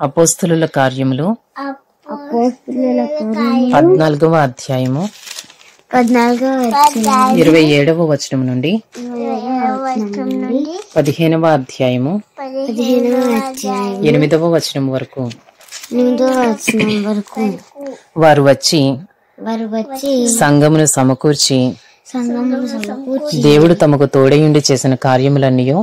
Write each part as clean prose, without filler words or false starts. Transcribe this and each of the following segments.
అపోస్తలుల కార్యములు 14వ అధ్యాయము 27వ వచనం నుండి 15వ అధ్యాయము 8వ వచనం వరకు. వారు వచ్చి సంఘమును సమకూర్చి దేవుడు తమకు తోడయుండి చేసిన కార్యములన్నీయు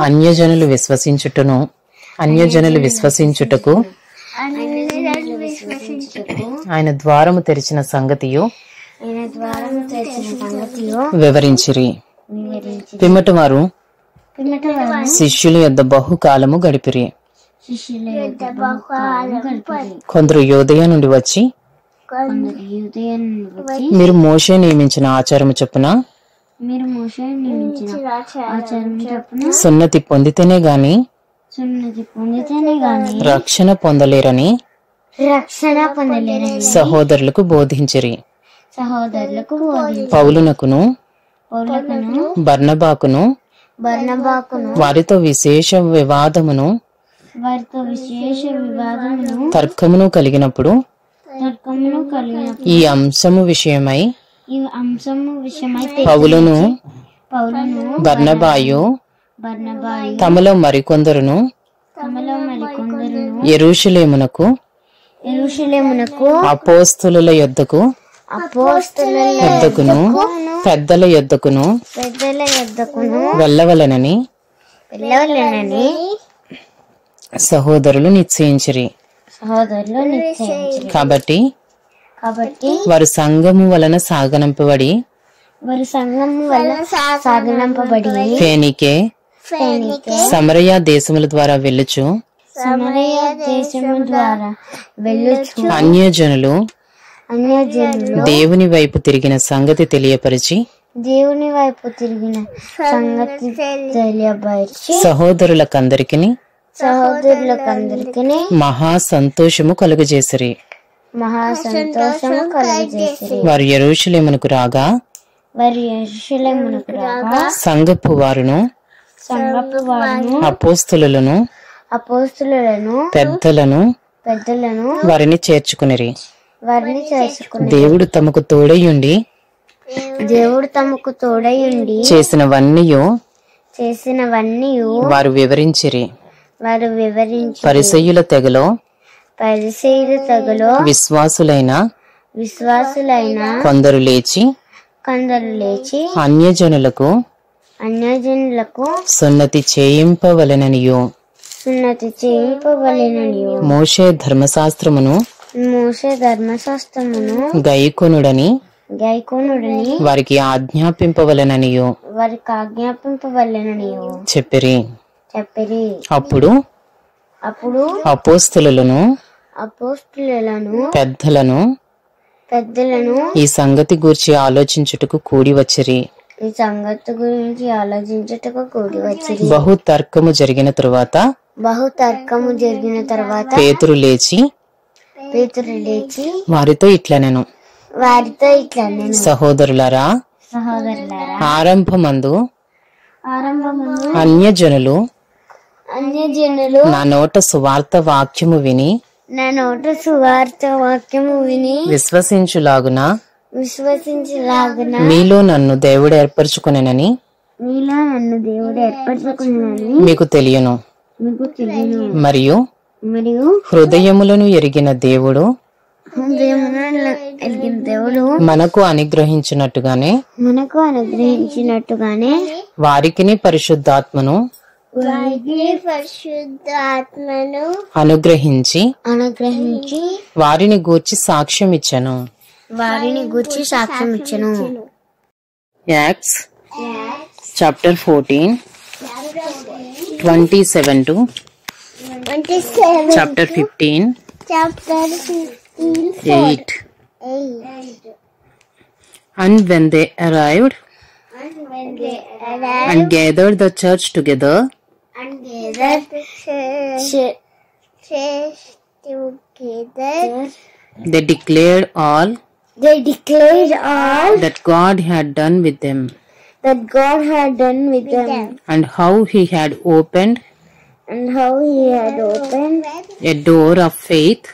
అన్యజనులు విశ్వసించుటకు ఆయన ద్వారము తెరిచిన సంగతియు వివరించిరి. పిమ్మట వారు శిష్యుల యొద్ద బహుకాలము గడిపిరి. కొందరు యూదయ నుండి వచ్చి మీరు మోషే నియమించిన ఆచారము చొప్పున సున్నతి పొందితేనే గాని రక్షణ పొందలేరని సహోదరులకు బోధించిరి. పౌలునకును బర్నబాకును వారితో విశేష వివాదమును తర్కమును కలిగినప్పుడు ఈ అంశము విషయమై పౌలును బర్నబాయు తమలో మరికొందరును యెరూషలేమునకు అపోస్తలుల యొద్దకును పెద్దల యొద్దకును వెళ్ళవలెనని సహోదరులు నిశ్చయించిరి. కాబట్టి వారు సంఘము వలన సాగనంపబడి ఫేనికే సమరయ దేశముల ద్వారా వెళ్ళుచు అన్యజనులు దేవుని వైపు తిరిగిన సంగతి తెలియపరిచి సహోదరులకందరికి మహా సంతోషము కలుగజేసిరి. వారు యెరూషలేమునకు రాగా సంఘపు వారును అపోస్తలులను పెద్దలను వారిని చేర్చుకునిరి. దేవుడు తమకు తోడయుండి చేసినవన్నీ వారు వివరించిరి. పరిసయ్యుల తెగలో విశ్వాసులైన కొందరు లేచి అన్యజనులకు సున్నతి చేయింపవలెననియు మోషే ధర్మశాస్త్రమును గైకొనుడని వారికి ఆజ్ఞాపింపవలెననియు చెప్పిరి. అప్పుడు అపోస్తలులను పెద్దలను ఈ సంగతి గూర్చి ఆలోచించుటకు కూడి వచ్చిరి. బహు తర్కము జరిగిన తరువాత పేతురు లేచి వారితో ఇట్లనెను, సహోదరులారా, ఆరంభమందు అన్యజనులు నా నోట సువార్త వాక్యము విని విశ్వసించులాగున మీలో నన్ను దేవుడు ఏర్పరచుకునేనని మీకు తెలియను. మరియు హృదయములను ఎరిగిన దేవుడు మనకు అనుగ్రహించినట్టుగానే వారికిని పరిశుద్ధాత్మను అనుగ్రహించి వారిని గూర్చి సాక్ష్యం ఇచ్చెను. Acts chapter 14 27 to chapter 15 8. And when they arrived and gathered the church together, they declared all that God had done with them. that God had done with them, and how he had opened and how he had opened a door of faith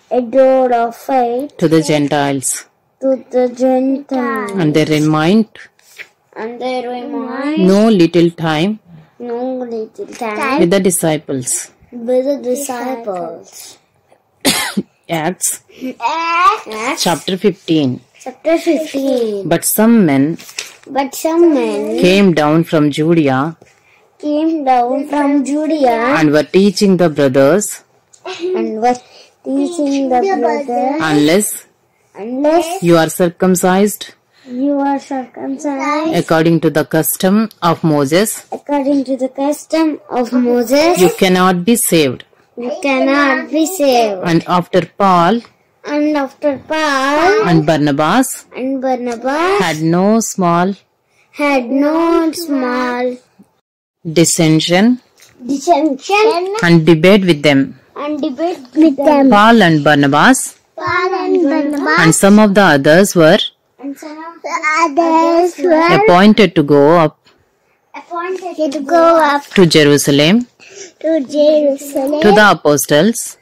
a door of faith to the Gentiles. to the Gentiles. And they remained And they remained no little time no little time with the disciples. with the disciples. Acts Acts chapter 15. chapter 15. But some men But some men came down from Judea came down from Judea and were teaching the brothers, and were teaching the brothers, unless you are circumcised you are circumcised according to the custom of Moses, according to the custom of Moses, you cannot be saved. you cannot be saved. And after Paul And after Paul and Barnabas and Barnabas had no small had no small dissension dissension and debate with them, and debate with them, Paul and Barnabas Paul and Barnabas and some of the others were and some of the others were appointed to go up appointed to go up to Jerusalem to Jerusalem to the apostles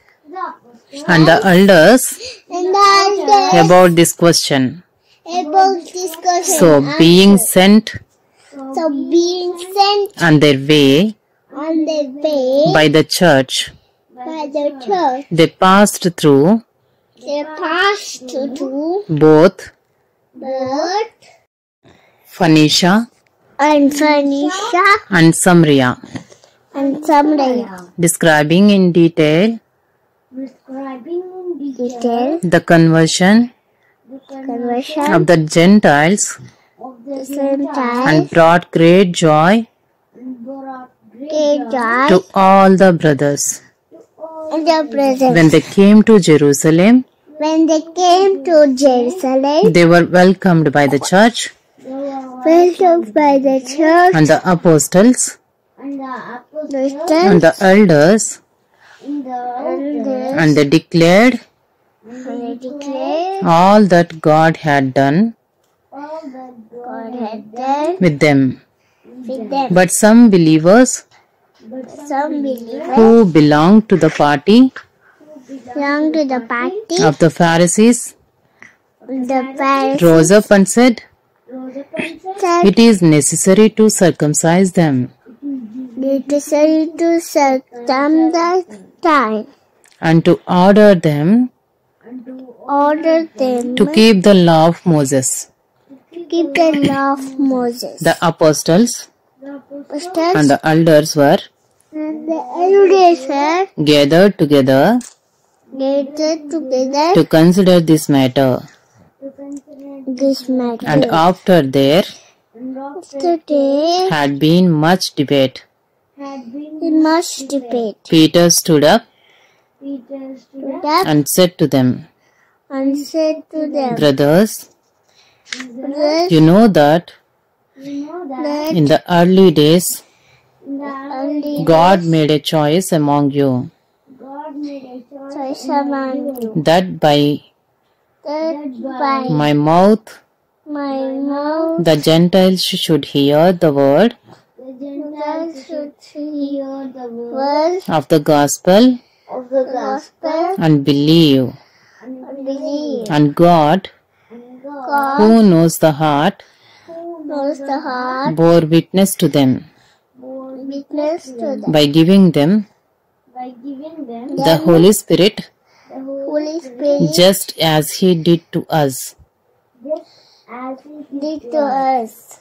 and the elders and the others about this question. about this question. So being sent being sent on their way on their way by the church, by the church, they passed through they passed to both both Phoenicia and Phoenicia and Samaria, and Samaria, describing in detail the conversion of the Gentiles, and brought great joy to all the brothers. When they came to Jerusalem, When they came to Jerusalem, they were welcomed by the church welcomed by the church and the apostles and and the elders, and they declared declared all that God had done God had done with them. with them. But some believers Some believers who belonged to the party belong to the party. of the Pharisees The Pharisees rose up and said, said "It is necessary to circumcise them necessary to circumcise time, and to order them order them to keep the law of Moses." keep the law of Moses. The apostles Apostles and the elders were and the elders were gathered together gathered together to consider this matter. this matter. And after there Today had been much debate, we must debate. Peter stood up Stood up and said to them, and said to them, "Brothers, brothers, you know that that in the early days only God made a choice among you, choice among you, that by that by my mouth my mouth the Gentiles should hear the word the Gentiles should hear the word of the gospel of the gospel and believe. and believe. And God, God who knows the heart, knows the heart, bore witness to them witness to them by giving them by giving them the Holy Spirit, the Holy Spirit just as He did to us. as He did to us.